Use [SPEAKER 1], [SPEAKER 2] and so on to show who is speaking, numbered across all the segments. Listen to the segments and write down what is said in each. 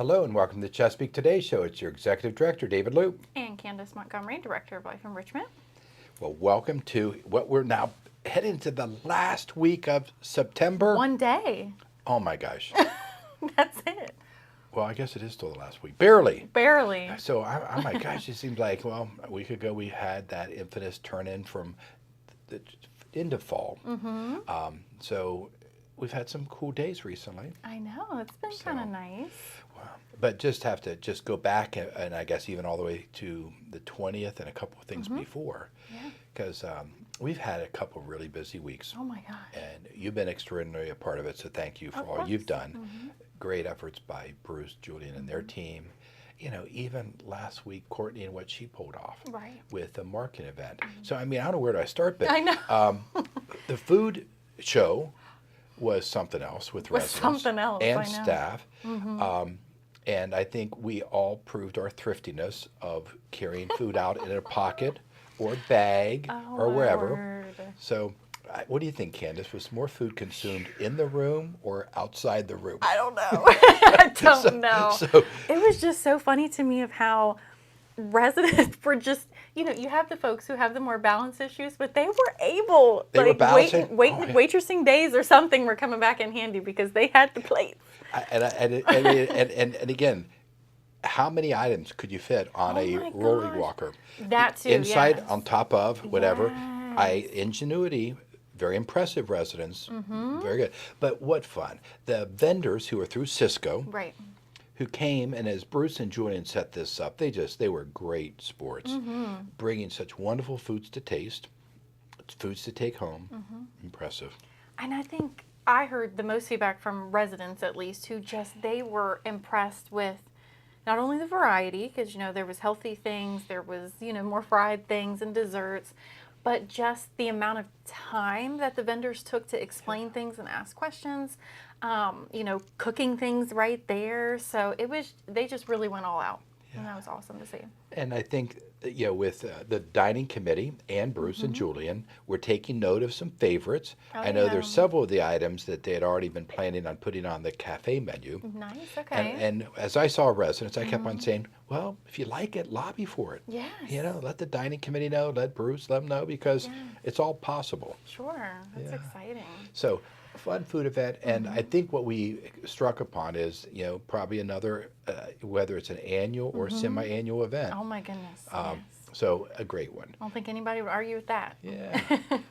[SPEAKER 1] Hello and welcome to the Chesapeake Today Show. It's your Executive Director, David Loop.
[SPEAKER 2] And Candace Montgomery, Director of Life Enrichment.
[SPEAKER 1] Well, welcome to what we're now heading to the last week of September.
[SPEAKER 2] One day.
[SPEAKER 1] Oh my gosh.
[SPEAKER 2] That's it.
[SPEAKER 1] Well, I guess it is still the last week. Barely.
[SPEAKER 2] Barely.
[SPEAKER 1] So, oh my gosh, it seems like, well, a week ago we had that infamous turn in from the into fall. So we've had some cool days recently.
[SPEAKER 2] I know. It's been kind of nice.
[SPEAKER 1] Wow. But just have to just go back and I guess even all the way to the 20th and a couple of things before.
[SPEAKER 2] Yeah.
[SPEAKER 1] Because we've had a couple of really busy weeks.
[SPEAKER 2] Oh my gosh.
[SPEAKER 1] And you've been extraordinarily a part of it, so thank you for all you've done. Great efforts by Bruce, Julian, and their team. You know, even last week, Courtney and what she pulled off with the marketing event. So, I mean, I don't know where do I start, but
[SPEAKER 2] I know.
[SPEAKER 1] the food show was something else with residents
[SPEAKER 2] something else,
[SPEAKER 1] and
[SPEAKER 2] I know.
[SPEAKER 1] staff. And I think we all proved our thriftiness of carrying food out in a pocket or bag or
[SPEAKER 2] my
[SPEAKER 1] wherever.
[SPEAKER 2] word.
[SPEAKER 1] So, what do you think, Candace? Was more food consumed in the room or outside the room?
[SPEAKER 2] I don't know. I don't know.
[SPEAKER 1] So,
[SPEAKER 2] It was just so funny to me of how residents were just, you know, you have the folks who have the more balance issues, but they were able,
[SPEAKER 1] They were balancing?
[SPEAKER 2] waitressing days or something were coming back in handy because they had the plates.
[SPEAKER 1] and again, how many items could you fit on a
[SPEAKER 2] my
[SPEAKER 1] rolling
[SPEAKER 2] gosh.
[SPEAKER 1] walker?
[SPEAKER 2] That too,
[SPEAKER 1] Inside,
[SPEAKER 2] yes.
[SPEAKER 1] on top of, whatever.
[SPEAKER 2] Yes.
[SPEAKER 1] Ingenuity, very impressive residents, very good. But what fun. The vendors who are through Cisco,
[SPEAKER 2] Right.
[SPEAKER 1] who came, and as Bruce and Julian set this up, they were great sports, bringing such wonderful foods to taste, foods to take home. Impressive.
[SPEAKER 2] And I think I heard the most feedback from residents, at least, who just, they were impressed with not only the variety, because, you know, there was healthy things, there was, you know, more fried things and desserts, but just the amount of time that the vendors took to explain things and ask questions, you know, cooking things right there. So it was, they just really went all out. And that was awesome to see.
[SPEAKER 1] And I think, you know, with the dining committee and Bruce and Julian, we're taking note of some favorites. I know there's several of the items that they had already been planning on putting on the cafe menu.
[SPEAKER 2] Nice, okay.
[SPEAKER 1] And as I saw residents, I kept on saying, well, if you like it, lobby for it.
[SPEAKER 2] Yes.
[SPEAKER 1] You know, let the dining committee know, let Bruce, let them know, because it's all possible.
[SPEAKER 2] Sure, that's exciting.
[SPEAKER 1] So, a fun food event, and I think what we struck upon is, you know, probably another, whether it's an annual or semi-annual event.
[SPEAKER 2] Oh my goodness, yes.
[SPEAKER 1] So, a great one.
[SPEAKER 2] I don't think anybody would argue with that.
[SPEAKER 1] Yeah.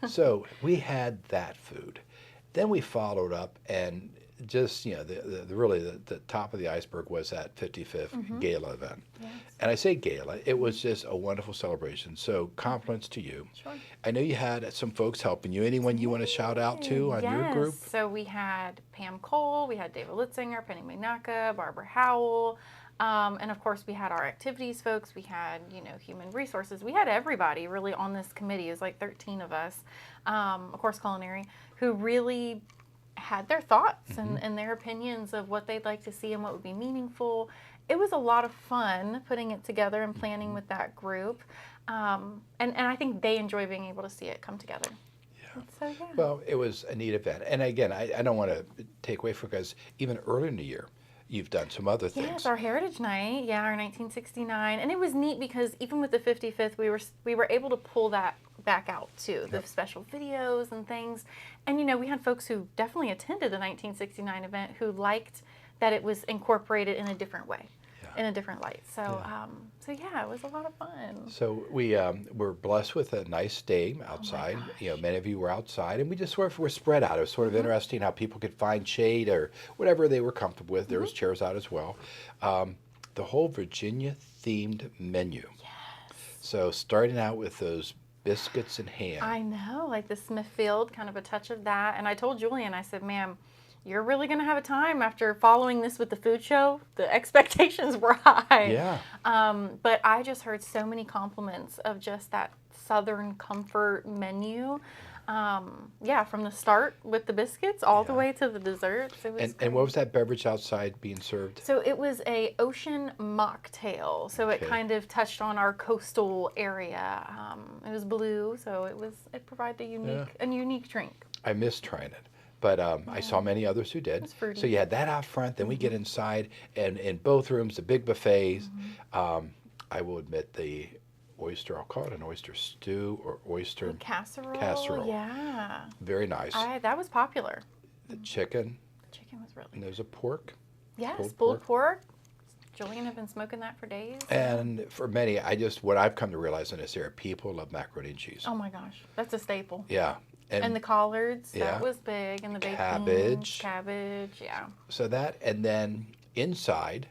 [SPEAKER 1] So, we had that food. Then we followed up, and just, you know, the top of the iceberg was that 55th gala event.
[SPEAKER 2] Yes.
[SPEAKER 1] And I say gala, it was just a wonderful celebration. So compliments to you.
[SPEAKER 2] Sure.
[SPEAKER 1] I know you had some folks helping you. Anyone you want to shout out to on your group?
[SPEAKER 2] So we had Pam Cole, we had David Litzinger, Penny McNaca, Barbara Howell, and of course we had our activities folks. We had, you know, human resources. We had everybody really on this committee. It was like 13 of us. Of course, culinary, who really had their thoughts and their opinions of what they'd like to see and what would be meaningful. It was a lot of fun putting it together and planning with that group. And I think they enjoy being able to see it come together.
[SPEAKER 1] Yeah.
[SPEAKER 2] So, yeah.
[SPEAKER 1] Well, it was a neat event. And again, I don't want to take away from, because even earlier in the year, you've done some other things.
[SPEAKER 2] Yes, our Heritage Night, our 1969. And it was neat because even with the 55th, we were able to pull that back out too, the special videos and things. And, you know, we had folks who definitely attended the 1969 event who liked that it was incorporated in a different way, in a different light. So, it was a lot of fun.
[SPEAKER 1] So we were blessed with a nice day outside. You know, many of you were outside, and we just sort of were spread out. It was sort of interesting how people could find shade or whatever they were comfortable with. There was chairs out as well. The whole Virginia-themed menu.
[SPEAKER 2] Yes.
[SPEAKER 1] So starting out with those biscuits and ham.
[SPEAKER 2] I know, like the Smithfield, kind of a touch of that. And I told Julian, I said, ma'am, you're really going to have a time after following this with the food show. The expectations were high.
[SPEAKER 1] Yeah.
[SPEAKER 2] But I just heard so many compliments of just that Southern comfort menu. From the start with the biscuits all the way to the desserts. It was
[SPEAKER 1] and what was that beverage outside being served?
[SPEAKER 2] So it was a ocean mocktail. So it kind of touched on our coastal area. It was blue, so it provided a unique drink.
[SPEAKER 1] I missed trying it. but I saw many others who did.
[SPEAKER 2] It's fruity.
[SPEAKER 1] So you had that out front. Then we get inside, and in both rooms, the big buffets. I will admit the oyster. I'll call it an oyster stew or oyster
[SPEAKER 2] Casserole.
[SPEAKER 1] casserole.
[SPEAKER 2] Yeah.
[SPEAKER 1] Very nice.
[SPEAKER 2] That was popular.
[SPEAKER 1] The chicken,
[SPEAKER 2] The chicken was really
[SPEAKER 1] and
[SPEAKER 2] good.
[SPEAKER 1] there's a pork.
[SPEAKER 2] Yes,
[SPEAKER 1] pulled
[SPEAKER 2] pulled pork. Julian had been smoking that for days.
[SPEAKER 1] And for many, what I've come to realize in this area, people love macaroni and cheese.
[SPEAKER 2] Oh my gosh, that's a staple.
[SPEAKER 1] Yeah.
[SPEAKER 2] And the collards,
[SPEAKER 1] Yeah.
[SPEAKER 2] that was big, and the baked
[SPEAKER 1] Cabbage.
[SPEAKER 2] beans, cabbage, yeah.
[SPEAKER 1] So that, and then inside,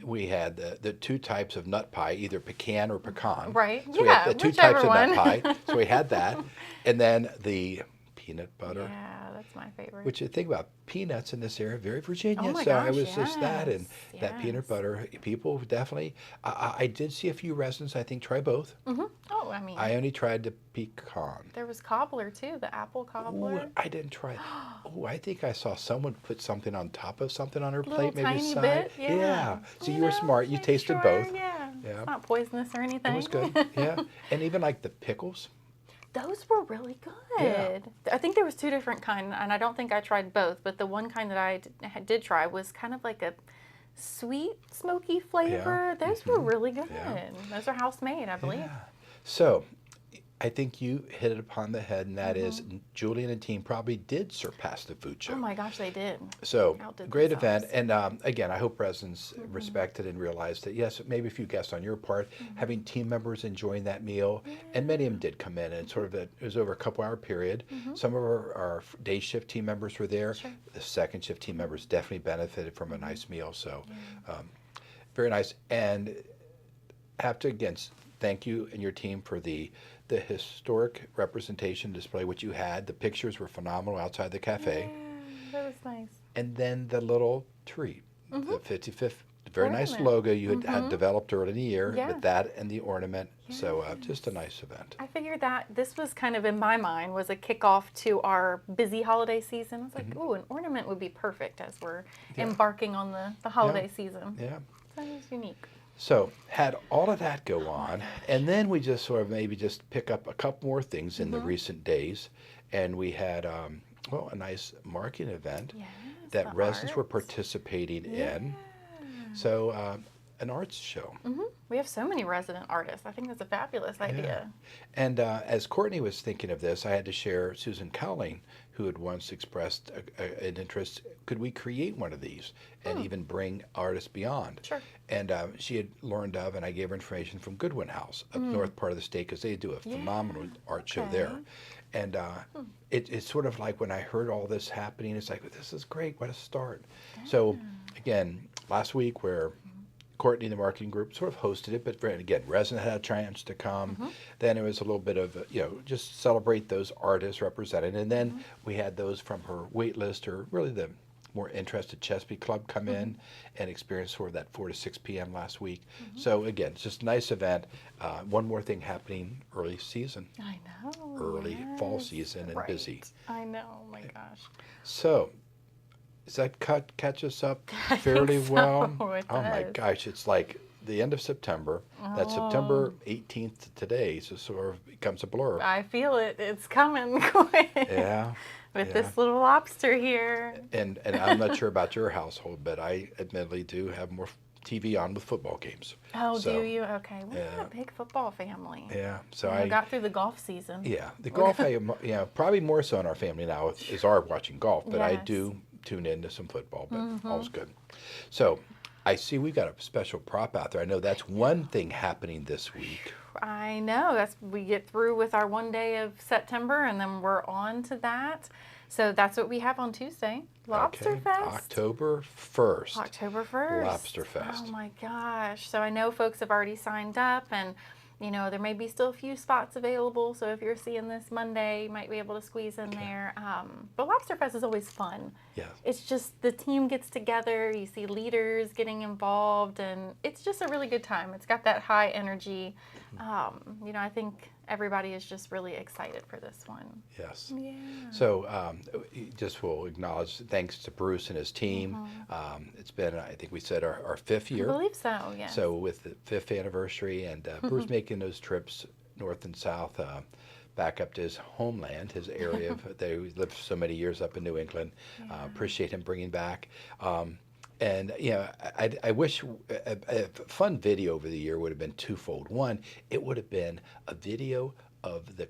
[SPEAKER 1] we had the two types of nut pie, either pecan or pecan.
[SPEAKER 2] Right,
[SPEAKER 1] So we had
[SPEAKER 2] yeah,
[SPEAKER 1] the two
[SPEAKER 2] whichever
[SPEAKER 1] types of
[SPEAKER 2] one.
[SPEAKER 1] nut pie. So we had that. And then the peanut butter.
[SPEAKER 2] Yeah, that's my favorite.
[SPEAKER 1] Which you think about peanuts in this area, very Virginia.
[SPEAKER 2] Oh my
[SPEAKER 1] so I
[SPEAKER 2] gosh,
[SPEAKER 1] was just that, and
[SPEAKER 2] yes,
[SPEAKER 1] that peanut
[SPEAKER 2] yes.
[SPEAKER 1] butter. People definitely. I did see a few residents, I think, try both.
[SPEAKER 2] Oh, I mean,
[SPEAKER 1] I only tried the pecan.
[SPEAKER 2] there was cobbler too, the apple cobbler.
[SPEAKER 1] Ooh, I didn't try. Oh, I think I saw someone put something on top of something on her
[SPEAKER 2] Little
[SPEAKER 1] plate, maybe
[SPEAKER 2] tiny
[SPEAKER 1] side.
[SPEAKER 2] bit, yeah.
[SPEAKER 1] So you were smart. You
[SPEAKER 2] make
[SPEAKER 1] tasted
[SPEAKER 2] sure,
[SPEAKER 1] both.
[SPEAKER 2] Yeah.
[SPEAKER 1] Yeah.
[SPEAKER 2] It's not poisonous or anything.
[SPEAKER 1] It was good. Yeah, and even like the pickles.
[SPEAKER 2] Those were really good.
[SPEAKER 1] Yeah.
[SPEAKER 2] I think there was two different kind, and I don't think I tried both. But the one kind that I did try was kind of like a sweet, smoky flavor. Those were really good.
[SPEAKER 1] Yeah.
[SPEAKER 2] Those are house made, I believe.
[SPEAKER 1] Yeah. So, I think you hit it upon the head, and that is Julian and team probably did surpass the food show.
[SPEAKER 2] Oh my gosh, they did.
[SPEAKER 1] So,
[SPEAKER 2] Outdid
[SPEAKER 1] great
[SPEAKER 2] themselves.
[SPEAKER 1] event. And again, I hope residents respected and realized that, yes, maybe a few guests on your part, having team members enjoying that meal. And many of them did come in, and it was over a couple-hour period. Some of our day shift team members were there.
[SPEAKER 2] Sure.
[SPEAKER 1] The second shift team members definitely benefited from a nice meal. So, very nice. And have to, again, thank you and your team for the historic representation display, which you had. The pictures were phenomenal outside the cafe.
[SPEAKER 2] Yeah, that was nice.
[SPEAKER 1] And then the little treat, the 55th, very nice
[SPEAKER 2] Ornament.
[SPEAKER 1] logo you had developed early in the year
[SPEAKER 2] Yeah.
[SPEAKER 1] with that and the ornament. So just a nice event.
[SPEAKER 2] I figured that this was kind of, in my mind, was a kickoff to our busy holiday season. I was like, ooh, an ornament would be perfect as we're embarking on the holiday season.
[SPEAKER 1] Yeah.
[SPEAKER 2] So it was unique.
[SPEAKER 1] So had all of that go on, and then we just sort of maybe just pick up a couple more things in the recent days, and we had a nice marketing event
[SPEAKER 2] Yes,
[SPEAKER 1] that
[SPEAKER 2] the
[SPEAKER 1] residents were
[SPEAKER 2] arts.
[SPEAKER 1] participating in. So an arts show.
[SPEAKER 2] We have so many resident artists. I think that's a fabulous idea.
[SPEAKER 1] And as Courtney was thinking of this, I had to share Susan Cowling, who had once expressed an interest. Could we create one of these and even bring artists beyond?
[SPEAKER 2] Sure.
[SPEAKER 1] And she had learned of, and I gave her information from Goodwin House, up north part of the state, because they do a phenomenal art show there. And it's sort of like when I heard all this happening, it's like, this is great, what a start. So again, last week where Courtney and the marketing group sort of hosted it, but again, resident had a chance to come. Then it was a little bit of, just celebrate those artists represented. And then we had those from her wait list, or really the more interested Chesapeake Club, come in and experience sort of that 4 to 6 p.m. last week. So again, it's just a nice event. One more thing happening early season,
[SPEAKER 2] I know.
[SPEAKER 1] early fall
[SPEAKER 2] yes.
[SPEAKER 1] season, and
[SPEAKER 2] Right.
[SPEAKER 1] busy.
[SPEAKER 2] I know. Oh my gosh.
[SPEAKER 1] So does that catch us up
[SPEAKER 2] I
[SPEAKER 1] fairly
[SPEAKER 2] think so.
[SPEAKER 1] well?
[SPEAKER 2] It
[SPEAKER 1] Oh my
[SPEAKER 2] does.
[SPEAKER 1] gosh, it's like the end of September. That's September 18th to today, so sort of becomes a blur.
[SPEAKER 2] I feel it. It's coming quick.
[SPEAKER 1] Yeah.
[SPEAKER 2] With
[SPEAKER 1] yeah.
[SPEAKER 2] this little lobster here.
[SPEAKER 1] And I'm not sure about your household, but I admittedly do have more TV on with football games.
[SPEAKER 2] Oh,
[SPEAKER 1] So,
[SPEAKER 2] do you? Okay. We're
[SPEAKER 1] yeah.
[SPEAKER 2] not a big football family.
[SPEAKER 1] Yeah, so
[SPEAKER 2] We
[SPEAKER 1] I
[SPEAKER 2] got through the golf season.
[SPEAKER 1] yeah, the golf probably more so in our family now is our watching golf, but I
[SPEAKER 2] Yes.
[SPEAKER 1] do tune into some football, but all's good. So I see we've got a special prop out there. I know that's one thing happening this week.
[SPEAKER 2] I know. We get through with our one day of September, and then we're on to that. So that's what we have on Tuesday. Lobster
[SPEAKER 1] Okay,
[SPEAKER 2] Fest.
[SPEAKER 1] October 1st.
[SPEAKER 2] October 1st.
[SPEAKER 1] Lobster Fest.
[SPEAKER 2] Oh my gosh. So I know folks have already signed up, and there may be still a few spots available. So if you're seeing this Monday, you might be able to squeeze in there. But Lobster Fest is always fun.
[SPEAKER 1] Yeah.
[SPEAKER 2] It's just the team gets together, you see leaders getting involved, and it's just a really good time. It's got that high energy. I think everybody is just really excited for this one.
[SPEAKER 1] Yes.
[SPEAKER 2] Yeah.
[SPEAKER 1] So just will acknowledge thanks to Bruce and his team. It's been, I think we said, our fifth
[SPEAKER 2] I
[SPEAKER 1] year.
[SPEAKER 2] believe so, yes.
[SPEAKER 1] So with the 5th anniversary, and Bruce making those trips north and south, back up to his homeland, his area of, they lived so many years up in New England. Appreciate him bringing back. And you know, I wish a fun video over the year would have been twofold. One, it would have been a video of the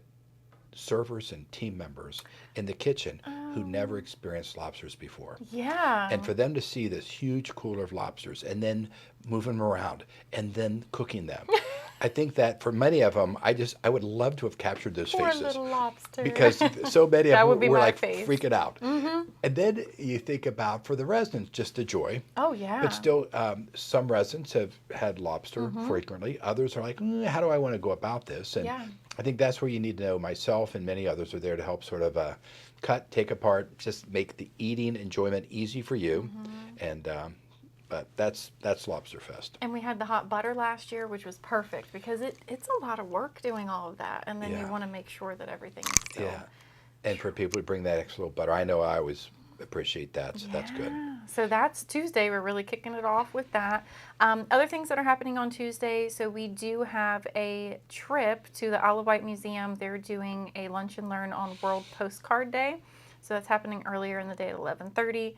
[SPEAKER 1] servers and team members in the kitchen who never experienced lobsters before.
[SPEAKER 2] Yeah.
[SPEAKER 1] And for them to see this huge cooler of lobsters and then moving them around and then cooking them. I think that for many of them, I would love to have captured those
[SPEAKER 2] Poor
[SPEAKER 1] faces.
[SPEAKER 2] little lobster.
[SPEAKER 1] Because so many
[SPEAKER 2] That
[SPEAKER 1] of
[SPEAKER 2] would
[SPEAKER 1] them
[SPEAKER 2] be
[SPEAKER 1] were
[SPEAKER 2] my
[SPEAKER 1] like
[SPEAKER 2] face.
[SPEAKER 1] freaking out. And then you think about for the residents, just the joy.
[SPEAKER 2] Oh, yeah.
[SPEAKER 1] But still, some residents have had lobster frequently. Others are like, how do I want to go about this? And
[SPEAKER 2] Yeah.
[SPEAKER 1] I think that's where you need to know. Myself and many others are there to help sort of cut, take apart, just make the eating enjoyment easy for you. And but that's Lobster Fest.
[SPEAKER 2] And we had the hot butter last year, which was perfect because it's a lot of work doing all of that. And then you
[SPEAKER 1] Yeah.
[SPEAKER 2] want to make sure that everything is still.
[SPEAKER 1] Yeah. And for people to bring that extra little butter, I know I always appreciate that, so that's good.
[SPEAKER 2] Yeah. So that's Tuesday. We're really kicking it off with that. Other things that are happening on Tuesday. So we do have a trip to the Isle of Wight Museum. They're doing a lunch and learn on World Postcard Day. So that's happening earlier in the day at 11:30.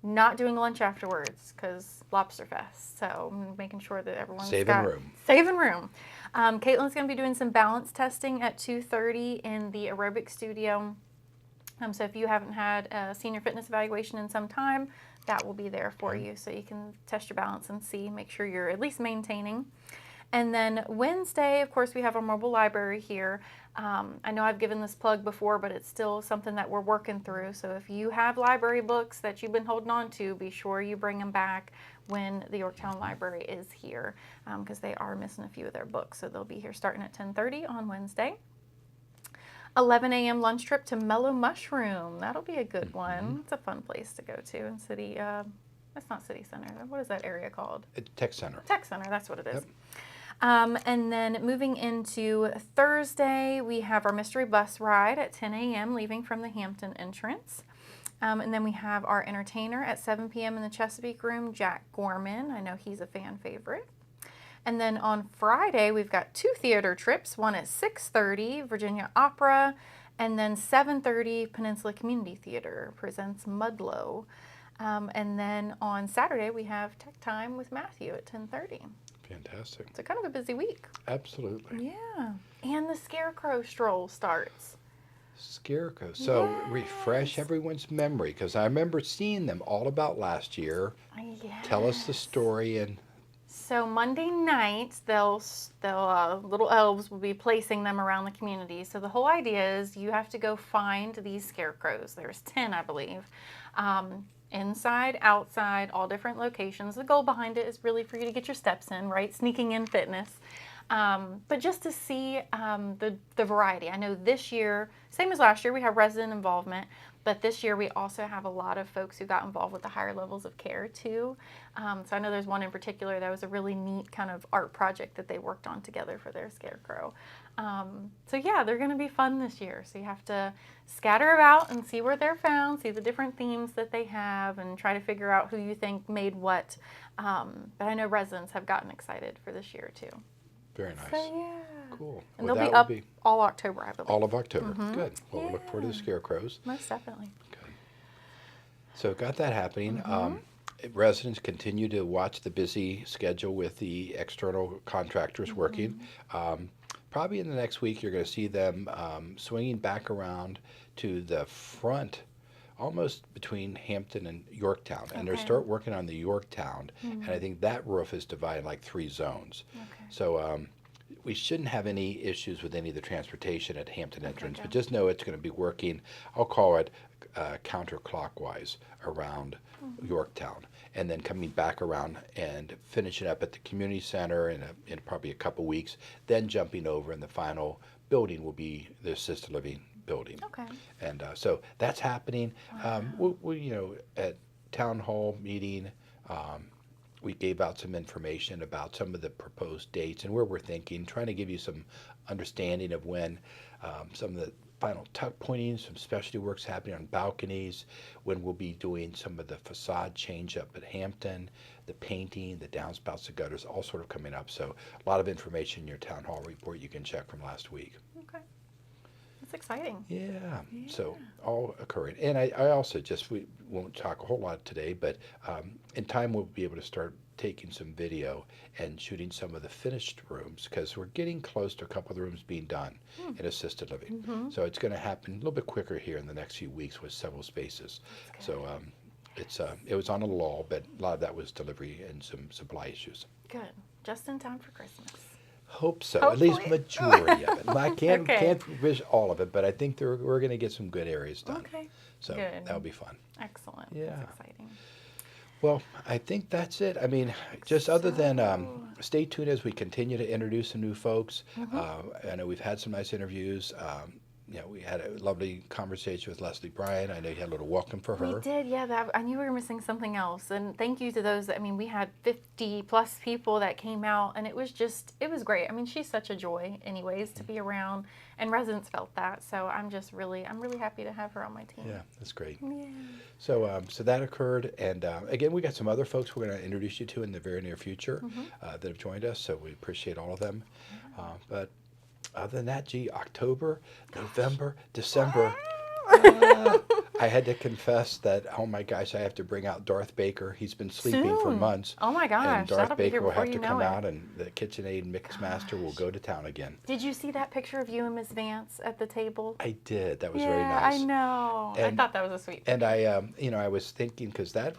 [SPEAKER 2] Not doing lunch afterwards because Lobster Fest. So I'm making sure that everyone's
[SPEAKER 1] Saving room.
[SPEAKER 2] Saving room. Caitlin's going to be doing some balance testing at 2:30 in the aerobic studio. So if you haven't had a senior fitness evaluation in some time, that will be there for you so you can test your balance and see, make sure you're at least maintaining. And then Wednesday, of course, we have our mobile library here. I know I've given this plug before, but it's still something that we're working through. So if you have library books that you've been holding on to, be sure you bring them back when the Yorktown Library is here because they are missing a few of their books. So they'll be here starting at 10:30 on Wednesday. 11 a.m. lunch trip to Mellow Mushroom. That'll be a good one. It's a fun place to go to in City. That's not City Center. What is that area called?
[SPEAKER 1] Tech Center.
[SPEAKER 2] Tech Center. That's what it is.
[SPEAKER 1] Yep.
[SPEAKER 2] And then moving into Thursday, we have our mystery bus ride at 10 a.m. leaving from the Hampton entrance. And then we have our entertainer at 7 p.m. in the Chesapeake Room, Jack Gorman. I know he's a fan favorite. And then on Friday, we've got 2 theater trips, one at 6:30, Virginia Opera, and then 7:30, Peninsula Community Theater presents Mudlow. And then on Saturday, we have Tech Time with Matthew at 10:30.
[SPEAKER 1] Fantastic.
[SPEAKER 2] So kind of a busy week.
[SPEAKER 1] Absolutely.
[SPEAKER 2] Yeah. And the Scarecrow Stroll starts.
[SPEAKER 1] Scarecrow. So refresh
[SPEAKER 2] Yes.
[SPEAKER 1] everyone's memory because I remember seeing them all about last year. Tell us the story and
[SPEAKER 2] So Monday night, they'll little elves will be placing them around the community. So the whole idea is you have to go find these scarecrows. There's 10, I believe. Inside, outside, all different locations. The goal behind it is really for you to get your steps in, right? Sneaking in fitness. But just to see the variety. I know this year, same as last year, we have resident involvement. But this year we also have a lot of folks who got involved with the higher levels of care too. So I know there's one in particular that was a really neat kind of art project that they worked on together for their scarecrow. So yeah, they're going to be fun this year. So you have to scatter about and see where they're found, see the different themes that they have, and try to figure out who you think made what. But I know residents have gotten excited for this year too.
[SPEAKER 1] very nice.
[SPEAKER 2] So yeah.
[SPEAKER 1] Cool.
[SPEAKER 2] And
[SPEAKER 1] Well,
[SPEAKER 2] they'll be
[SPEAKER 1] that
[SPEAKER 2] up
[SPEAKER 1] would be
[SPEAKER 2] all October, I believe.
[SPEAKER 1] all of October. Good. Well, we'll look forward to the scarecrows.
[SPEAKER 2] Most definitely.
[SPEAKER 1] Good. So got that happening. Residents continue to watch the busy schedule with the external contractors working. Probably in the next week, you're going to see them swinging back around to the front, almost between Hampton and Yorktown. And they'll
[SPEAKER 2] Okay.
[SPEAKER 1] start working on the Yorktown. And I think that roof is divided like 3 zones.
[SPEAKER 2] Okay.
[SPEAKER 1] So we shouldn't have any issues with any of the transportation at Hampton entrance,
[SPEAKER 2] good.
[SPEAKER 1] but just know it's going to be working, I'll call it counterclockwise around Yorktown, and then coming back around and finishing up at the community center in probably a couple weeks, then jumping over, and the final building will be the assisted living building.
[SPEAKER 2] Okay.
[SPEAKER 1] And so that's happening. We at town hall meeting, we gave out some information about some of the proposed dates and where we're thinking, trying to give you some understanding of when some of the final tuck pointing, some specialty works happening on balconies, when we'll be doing some of the facade change up at Hampton, the painting, the downspouts, the gutters, all sort of coming up. So a lot of information in your town hall report you can check from last week.
[SPEAKER 2] Okay. That's exciting.
[SPEAKER 1] Yeah. So all occurring. And I also just, we won't talk a whole lot today, but in time we'll be able to start taking some video and shooting some of the finished rooms because we're getting close to a couple of the rooms being done in assisted living. So it's going to happen a little bit quicker here in the next few weeks with several spaces. So it was on a lull, but a lot of that was delivery and some supply issues.
[SPEAKER 2] Good. Just in time for Christmas.
[SPEAKER 1] Hope so. At least
[SPEAKER 2] Hopefully.
[SPEAKER 1] majority of it. I can't
[SPEAKER 2] Okay.
[SPEAKER 1] can't wish all of it, but I think we're going to get some good areas done.
[SPEAKER 2] Okay.
[SPEAKER 1] So
[SPEAKER 2] Good.
[SPEAKER 1] that'll be fun.
[SPEAKER 2] Excellent.
[SPEAKER 1] Yeah.
[SPEAKER 2] That's exciting.
[SPEAKER 1] Well, I think that's it. I mean, just other than stay tuned as we continue to introduce some new folks. I know we've had some nice interviews. We had a lovely conversation with Leslie Bryan. I know you had a little welcome for her.
[SPEAKER 2] We did, yeah. I knew we were missing something else. And thank you to those. I mean, we had 50 plus people that came out, and it was great. I mean, she's such a joy, anyways, to be around, and residents felt that. So I'm really happy to have her on my team.
[SPEAKER 1] Yeah, that's great.
[SPEAKER 2] Yeah.
[SPEAKER 1] So that occurred, and again, we got some other folks we're going to introduce you to in the very near future that have joined us. So we appreciate all of them. But other than that, October, November, December. I had to confess that, oh my gosh, I have to bring out Darth Baker. He's been sleeping for
[SPEAKER 2] Soon.
[SPEAKER 1] months.
[SPEAKER 2] Oh my gosh,
[SPEAKER 1] And Darth
[SPEAKER 2] that'll be
[SPEAKER 1] Baker
[SPEAKER 2] here
[SPEAKER 1] will have
[SPEAKER 2] before
[SPEAKER 1] to
[SPEAKER 2] you know
[SPEAKER 1] come
[SPEAKER 2] it.
[SPEAKER 1] out, and the KitchenAid Mix Master will go to town again.
[SPEAKER 2] Did you see that picture of you and Miss Vance at the table?
[SPEAKER 1] I did. That was
[SPEAKER 2] yeah,
[SPEAKER 1] very nice.
[SPEAKER 2] I know.
[SPEAKER 1] And-
[SPEAKER 2] I thought that was a sweet.
[SPEAKER 1] And I, I was thinking, because that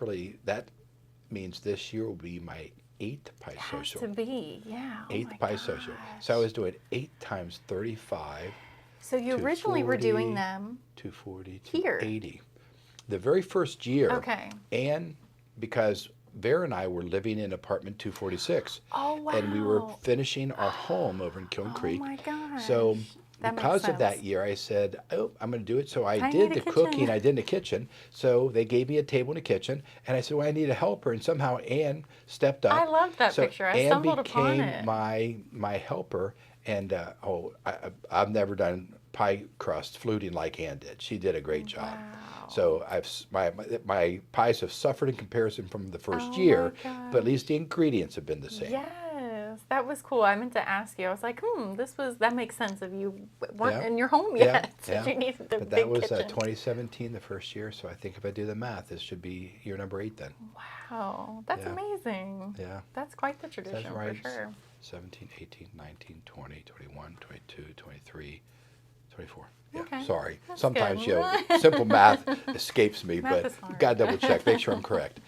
[SPEAKER 1] means this year will be my 8th Pie
[SPEAKER 2] Has
[SPEAKER 1] Social.
[SPEAKER 2] to be, yeah. Oh
[SPEAKER 1] 8th
[SPEAKER 2] my
[SPEAKER 1] Pie Social.
[SPEAKER 2] gosh.
[SPEAKER 1] So I was doing 8 times 35,
[SPEAKER 2] So you originally were
[SPEAKER 1] 240,
[SPEAKER 2] doing them
[SPEAKER 1] 240,
[SPEAKER 2] here.
[SPEAKER 1] 280. The very first year.
[SPEAKER 2] Okay.
[SPEAKER 1] And because Vera and I were living in apartment 246.
[SPEAKER 2] Oh wow.
[SPEAKER 1] And we were finishing our home over in Kiln
[SPEAKER 2] Oh
[SPEAKER 1] Creek.
[SPEAKER 2] my gosh.
[SPEAKER 1] So
[SPEAKER 2] That makes
[SPEAKER 1] because of that
[SPEAKER 2] sense.
[SPEAKER 1] year, I said, oh, I'm going to do it. So I
[SPEAKER 2] I
[SPEAKER 1] did
[SPEAKER 2] need
[SPEAKER 1] the
[SPEAKER 2] a
[SPEAKER 1] cooking.
[SPEAKER 2] kitchen.
[SPEAKER 1] I did in the kitchen. So they gave me a table in the kitchen. And I said, well, I need a helper. And somehow Ann stepped up.
[SPEAKER 2] I loved that
[SPEAKER 1] so
[SPEAKER 2] picture. I
[SPEAKER 1] Ann
[SPEAKER 2] stumbled upon
[SPEAKER 1] became
[SPEAKER 2] it.
[SPEAKER 1] my helper. And I've never done pie crust fluting like Ann did. She did a great job.
[SPEAKER 2] Wow.
[SPEAKER 1] So my pies have suffered in comparison from the first
[SPEAKER 2] Oh my
[SPEAKER 1] year, but at
[SPEAKER 2] gosh.
[SPEAKER 1] least the ingredients have been the same.
[SPEAKER 2] Yes, that was cool. I meant to ask you. I was like, that makes sense if you weren't
[SPEAKER 1] Yeah.
[SPEAKER 2] in your home
[SPEAKER 1] Yeah,
[SPEAKER 2] yet.
[SPEAKER 1] yeah.
[SPEAKER 2] You needed the
[SPEAKER 1] But
[SPEAKER 2] big
[SPEAKER 1] that was
[SPEAKER 2] kitchen.
[SPEAKER 1] 2017, the first year. So I think if I do the math, this should be year number 8 then.
[SPEAKER 2] Wow, that's
[SPEAKER 1] Yeah.
[SPEAKER 2] amazing.
[SPEAKER 1] Yeah.
[SPEAKER 2] That's quite the tradition
[SPEAKER 1] right?
[SPEAKER 2] for sure.
[SPEAKER 1] 17, 18, 19, 20, 21, 22, 23, 24. Yeah,
[SPEAKER 2] Okay,
[SPEAKER 1] sorry.
[SPEAKER 2] that's
[SPEAKER 1] Sometimes,
[SPEAKER 2] good.
[SPEAKER 1] simple math escapes me,
[SPEAKER 2] Math
[SPEAKER 1] but
[SPEAKER 2] is hard.
[SPEAKER 1] got to double check, make sure I'm correct.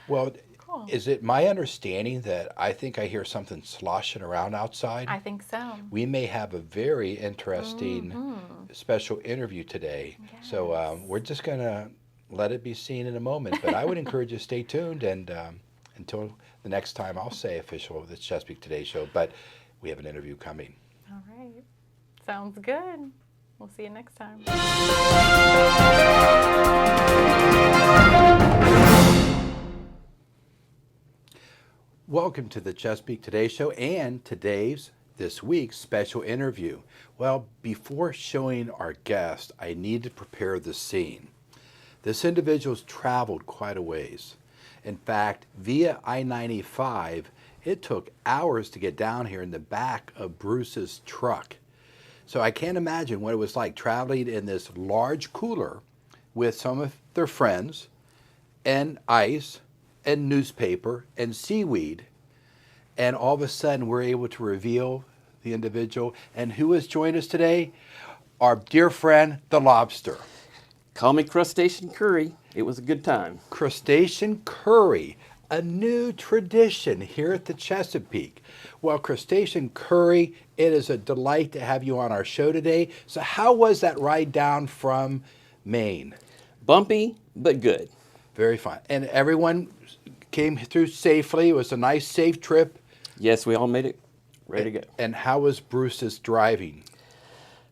[SPEAKER 1] Well,
[SPEAKER 2] Cool.
[SPEAKER 1] is it my understanding that I think I hear something sloshing around outside?
[SPEAKER 2] I think so.
[SPEAKER 1] We may have a very interesting special interview today. So
[SPEAKER 2] Yes.
[SPEAKER 1] we're just going to let it be seen in a moment. But I would encourage you to stay tuned and until the next time I'll say official of the Chesapeake Today Show. But we have an interview coming.
[SPEAKER 2] All right. Sounds good. We'll see you next time.
[SPEAKER 1] Welcome to the Chesapeake Today Show and this week's special interview. Well, before showing our guest, I need to prepare the scene. This individual's traveled quite a ways. In fact, via I-95, it took hours to get down here in the back of Bruce's truck. So I can't imagine what it was like traveling in this large cooler with some of their friends and ice and newspaper and seaweed. And all of a sudden, we're able to reveal the individual. And who has joined us today? Our dear friend, the lobster.
[SPEAKER 3] Call me Crustacean Curry. It was a good time.
[SPEAKER 1] Crustacean curry, a new tradition here at the Chesapeake. Well, Crustacean curry, it is a delight to have you on our show today. So how was that ride down from Maine?
[SPEAKER 3] Bumpy, but good.
[SPEAKER 1] Very fun. And everyone came through safely. It was a nice, safe trip.
[SPEAKER 3] Yes, we all made it ready to go.
[SPEAKER 1] And how was Bruce's driving?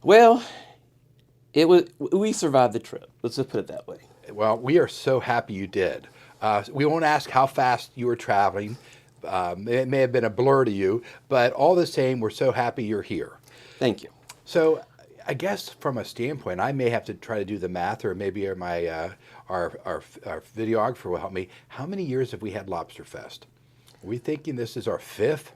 [SPEAKER 3] Well, we survived the trip. Let's just put it that way.
[SPEAKER 1] Well, we are so happy you did. We won't ask how fast you were traveling. It may have been a blur to you, but all the same, we're so happy you're here.
[SPEAKER 3] Thank you.
[SPEAKER 1] So I guess from a standpoint, I may have to try to do the math, or maybe our videographer will help me. How many years have we had Lobster Fest? Are we thinking this is our fifth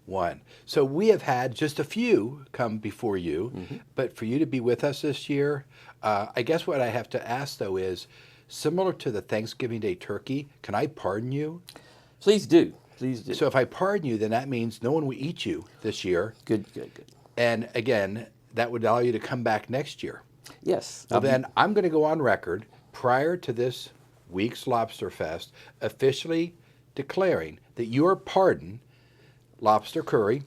[SPEAKER 1] one. So we have had just a few come before you, but for you to be with us this year, I guess what I have to ask though is, similar to the Thanksgiving Day turkey, can I pardon you?
[SPEAKER 3] Please do. Please do.
[SPEAKER 1] So if I pardon you, then that means no one will eat you this year.
[SPEAKER 3] Good, good, good.
[SPEAKER 1] And again, that would allow you to come back next year.
[SPEAKER 3] Yes.
[SPEAKER 1] Well, then I'm going to go on record prior to this week's Lobster Fest officially declaring that you are pardoned lobster curry,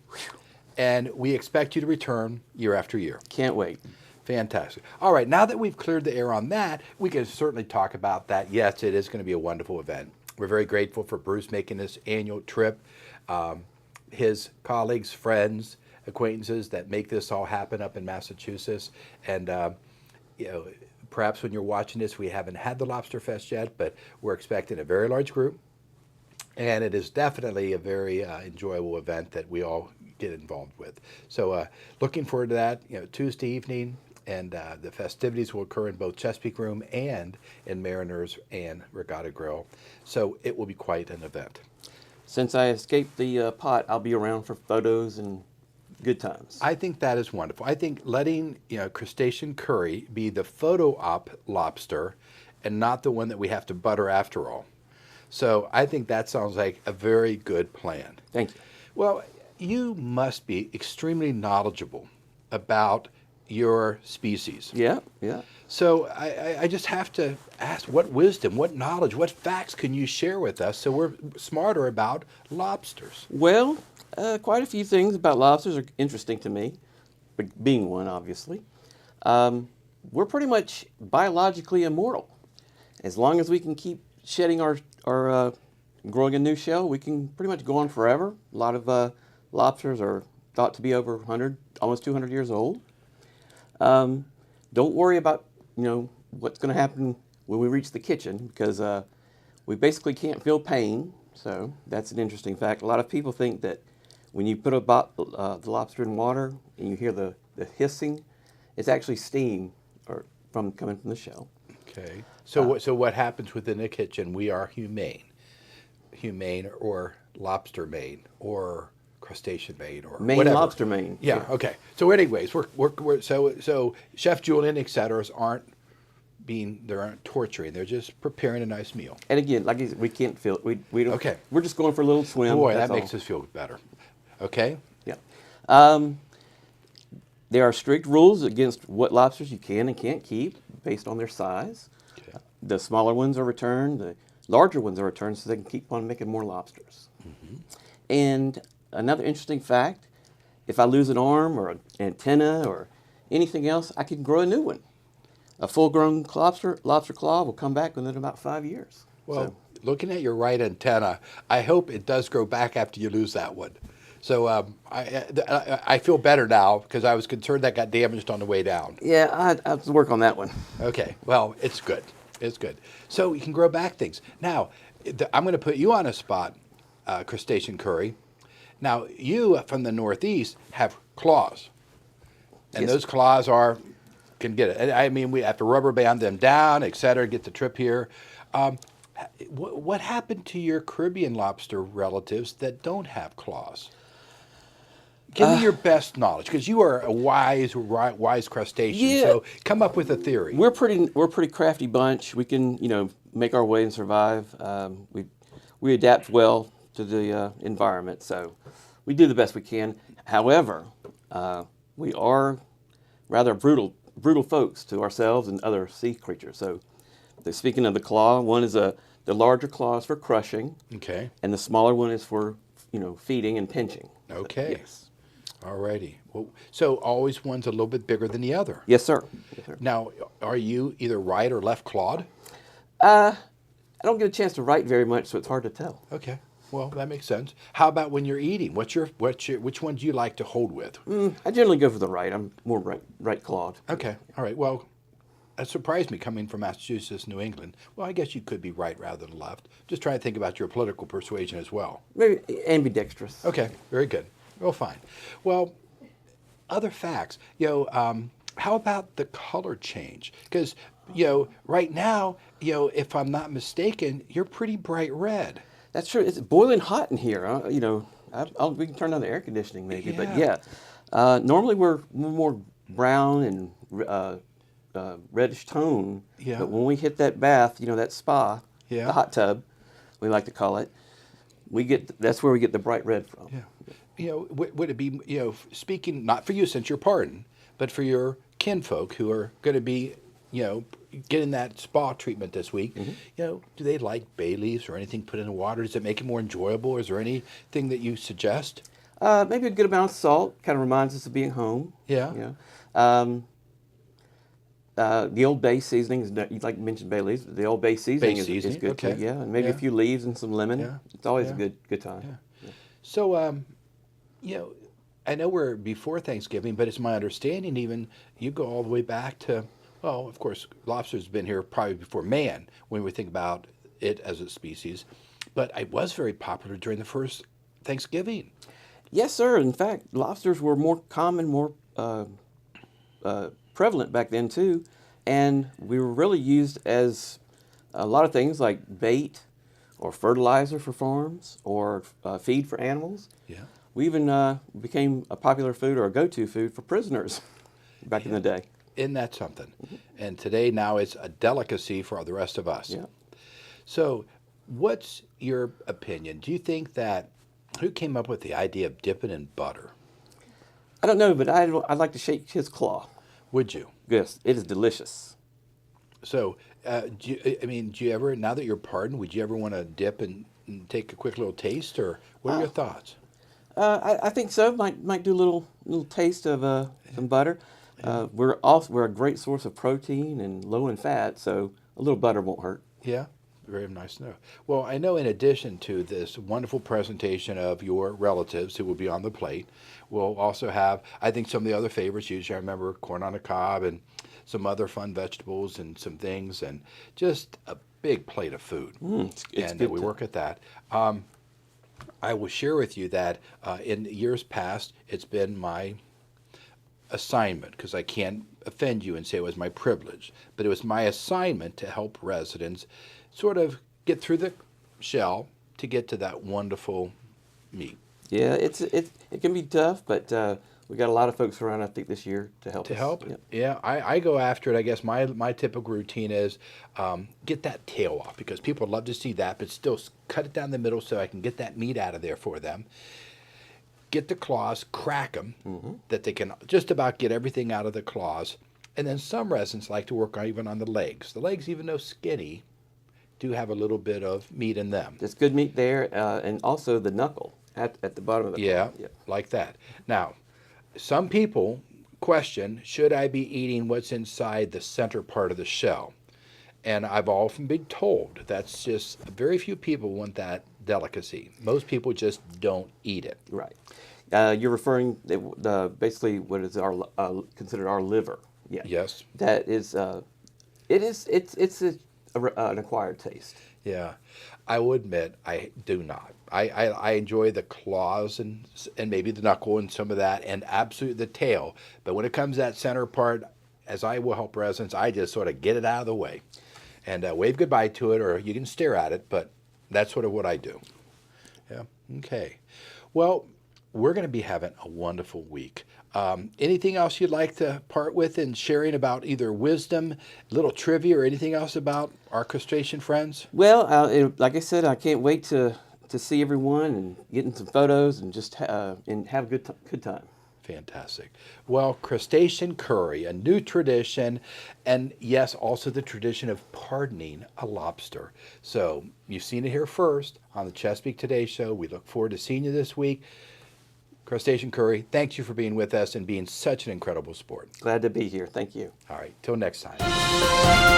[SPEAKER 1] and we expect you to return year after year.
[SPEAKER 3] Can't wait.
[SPEAKER 1] Fantastic. All right, now that we've cleared the air on that, we can certainly talk about that. Yes, it is going to be a wonderful event. We're very grateful for Bruce making this annual trip. His colleagues, friends, acquaintances that make this all happen up in Massachusetts. And, you know, perhaps when you're watching this, we haven't had the Lobster Fest yet, but we're expecting a very large group. And it is definitely a very enjoyable event that we all get involved with. So looking forward to that, you know, Tuesday evening, and the festivities will occur in both Chesapeake Room and in Mariners and Regatta Grill. So it will be quite an event.
[SPEAKER 3] Since I escaped the pot, I'll be around for photos and good times.
[SPEAKER 1] I think that is wonderful. I think letting, you know, crustacean curry be the photo op lobster and not the one that we have to butter after all. So I think that sounds like a very good plan.
[SPEAKER 3] Thank you.
[SPEAKER 1] Well, you must be extremely knowledgeable about your species.
[SPEAKER 3] Yeah, yeah.
[SPEAKER 1] So I just have to ask, what wisdom, what knowledge, what facts can you share with us so we're smarter about lobsters?
[SPEAKER 3] Well, quite a few things about lobsters are interesting to me, but being one, obviously. We're pretty much biologically immortal. As long as we can keep shedding our growing a new shell, we can pretty much go on forever. A lot of lobsters are thought to be over 100, almost 200 years old. Don't worry about, you know, what's going to happen when we reach the kitchen, because we basically can't feel pain. So that's an interesting fact. A lot of people think that when you put the lobster in water and you hear the hissing, it's actually steam coming from the shell.
[SPEAKER 1] Okay. So what happens within the kitchen? We are humane or lobster main or crustacean main or
[SPEAKER 3] Maine
[SPEAKER 1] whatever.
[SPEAKER 3] lobster main.
[SPEAKER 1] Yeah. Okay. So anyways, so Chef Julian, et cetera, they aren't torturing. They're just preparing a nice meal.
[SPEAKER 3] And again, like I said, we can't feel it. We don't.
[SPEAKER 1] Okay.
[SPEAKER 3] We're just going for a little swim.
[SPEAKER 1] Boy,
[SPEAKER 3] that's
[SPEAKER 1] that makes
[SPEAKER 3] all.
[SPEAKER 1] us feel better. Okay.
[SPEAKER 3] Yeah. There are strict rules against what lobsters you can and can't keep based on their size.
[SPEAKER 1] Okay.
[SPEAKER 3] The smaller ones are returned. The larger ones are returned so they can keep on making more lobsters. Mm-hmm. And another interesting fact, if I lose an arm or an antenna or anything else, I can grow a new one. A full-grown lobster claw will come back within about 5 years.
[SPEAKER 1] Well, looking at your right antenna, I hope it does grow back after you lose that one. So I feel better now because I was concerned that got damaged on the way down.
[SPEAKER 3] Yeah, I have to work on that one.
[SPEAKER 1] Okay, well, it's good. It's good. So you can grow back things. Now, I'm going to put you on a spot, crustacean curry. Now, you from the Northeast have claws. And
[SPEAKER 3] Yes.
[SPEAKER 1] those claws can get it. I mean, we have to rubber band them down, et cetera, get the trip here. What happened to your Caribbean lobster relatives that don't have claws? Give me your best knowledge, because you are a wise crustacean.
[SPEAKER 3] Yeah.
[SPEAKER 1] So come up with a theory.
[SPEAKER 3] We're a pretty crafty bunch. We can, make our way and survive. We adapt well to the environment, so we do the best we can. However, we are rather brutal folks to ourselves and other sea creatures. So, speaking of the claw, one is the larger claw is for crushing,
[SPEAKER 1] Okay.
[SPEAKER 3] and the smaller one is for feeding and pinching.
[SPEAKER 1] Okay.
[SPEAKER 3] Yes.
[SPEAKER 1] All righty. Well, so always one's a little bit bigger than the other.
[SPEAKER 3] Yes, sir. Yes, sir.
[SPEAKER 1] Now, are you either right or left clawed?
[SPEAKER 3] I don't get a chance to write very much, so it's hard to tell.
[SPEAKER 1] Okay. Well, that makes sense. How about when you're eating? Which one do you like to hold with?
[SPEAKER 3] I generally go for the right. I'm more right clawed.
[SPEAKER 1] Okay. All right. Well, that surprised me coming from Massachusetts, New England. Well, I guess you could be right rather than left. Just trying to think about your political persuasion as well.
[SPEAKER 3] Maybe ambidextrous.
[SPEAKER 1] Okay. Very good. Well, fine. Well, other facts. How about the color change? Because, right now, if I'm not mistaken, you're pretty bright red.
[SPEAKER 3] That's true. It's boiling hot in here. We can turn on the air conditioning maybe, but
[SPEAKER 1] Yeah.
[SPEAKER 3] yeah. Normally we're more brown and reddish tone.
[SPEAKER 1] Yeah.
[SPEAKER 3] But when we hit that bath, that spa,
[SPEAKER 1] Yeah.
[SPEAKER 3] the hot tub, we like to call it, that's where we get the bright red from.
[SPEAKER 1] Yeah. Would it be, speaking not for you since you're pardoned, but for your kinfolk who are going to be, getting that spa treatment this week, do they like bay leaves or anything put in the water? Does it make it more enjoyable? Is there anything that you suggest?
[SPEAKER 3] Maybe a good amount of salt, kind of reminds us of being home.
[SPEAKER 1] Yeah.
[SPEAKER 3] The Old Bay seasoning, like you mentioned bay leaves, the Old Bay seasoning, is
[SPEAKER 1] seasoning,
[SPEAKER 3] good
[SPEAKER 1] okay.
[SPEAKER 3] too. Yeah, and maybe
[SPEAKER 1] Yeah.
[SPEAKER 3] a few leaves and some lemon.
[SPEAKER 1] Yeah.
[SPEAKER 3] It's always
[SPEAKER 1] Yeah.
[SPEAKER 3] a good time.
[SPEAKER 1] So, I know we're before Thanksgiving, but it's my understanding even you go all the way back to, well, of course, lobster's been here probably before man when we think about it as a species, but it was very popular during the first Thanksgiving.
[SPEAKER 3] Yes, sir. In fact, lobsters were more common, more prevalent back then too, and we were really used as a lot of things like bait or fertilizer for farms or feed for animals.
[SPEAKER 1] Yeah.
[SPEAKER 3] We even became a popular food or a go-to food for prisoners back in the day.
[SPEAKER 1] Isn't that something? And today now it's a delicacy for the rest of us.
[SPEAKER 3] Yeah.
[SPEAKER 1] So, what's your opinion? Do you think that who came up with the idea of dipping in butter?
[SPEAKER 3] I don't know, but I'd like to shake his claw.
[SPEAKER 1] Would you?
[SPEAKER 3] Yes, it is delicious.
[SPEAKER 1] So, do you ever, now that you're pardoned, would you ever want to dip and take a quick little taste, or what are your thoughts?
[SPEAKER 3] I think so. Might do a little taste of some butter. We're a great source of protein and low in fat, so a little butter won't hurt.
[SPEAKER 1] Yeah, very nice to know. Well, I know in addition to this wonderful presentation of your relatives who will be on the plate, we'll also have, I think, some of the other favorites. Usually I remember corn on the cob and some other fun vegetables and some things, and just a big plate of food.
[SPEAKER 3] It's
[SPEAKER 1] And
[SPEAKER 3] good
[SPEAKER 1] we
[SPEAKER 3] to-
[SPEAKER 1] work at that. I will share with you that in years past, it's been my assignment, because I can't offend you and say it was my privilege, but it was my assignment to help residents sort of get through the shell to get to that wonderful meat.
[SPEAKER 3] Yeah, it can be tough, but we got a lot of folks around, I think, this year to help
[SPEAKER 1] To
[SPEAKER 3] us.
[SPEAKER 1] help,
[SPEAKER 3] Yep.
[SPEAKER 1] yeah, I go after it. I guess my typical routine is get that tail off, because people love to see that, but still cut it down the middle so I can get that meat out of there for them. Get the claws, crack them, that they can just about get everything out of the claws. And then some residents like to work even on the legs. The legs, even though skinny, do have a little bit of meat in them.
[SPEAKER 3] There's good meat there, and also the knuckle at the bottom of the
[SPEAKER 1] Yeah,
[SPEAKER 3] claw. Yep.
[SPEAKER 1] like that. Now, some people question, should I be eating what's inside the center part of the shell? And I've often been told that's just very few people want that delicacy. Most people just don't eat it.
[SPEAKER 3] Right. You're referring basically what is considered our liver. Yeah.
[SPEAKER 1] Yes.
[SPEAKER 3] That is, it's an acquired taste.
[SPEAKER 1] Yeah. I will admit I do not. I enjoy the claws and maybe the knuckle and some of that, and absolutely the tail. But when it comes to that center part, as I will help residents, I just sort of get it out of the way and wave goodbye to it, or you can stare at it, but that's sort of what I do. Yeah. Okay. Well, we're going to be having a wonderful week. Anything else you'd like to part with in sharing about either wisdom, little trivia, or anything else about our crustacean friends?
[SPEAKER 3] Well, like I said, I can't wait to see everyone and getting some photos and just and have a good time.
[SPEAKER 1] Fantastic. Well, crustacean curry, a new tradition, and yes, also the tradition of pardoning a lobster. So you've seen it here first on the Chesapeake Today Show. We look forward to seeing you this week. Crustacean curry, thanks you for being with us and being such an incredible sport.
[SPEAKER 3] Glad to be here. Thank you.
[SPEAKER 1] All right, till next time.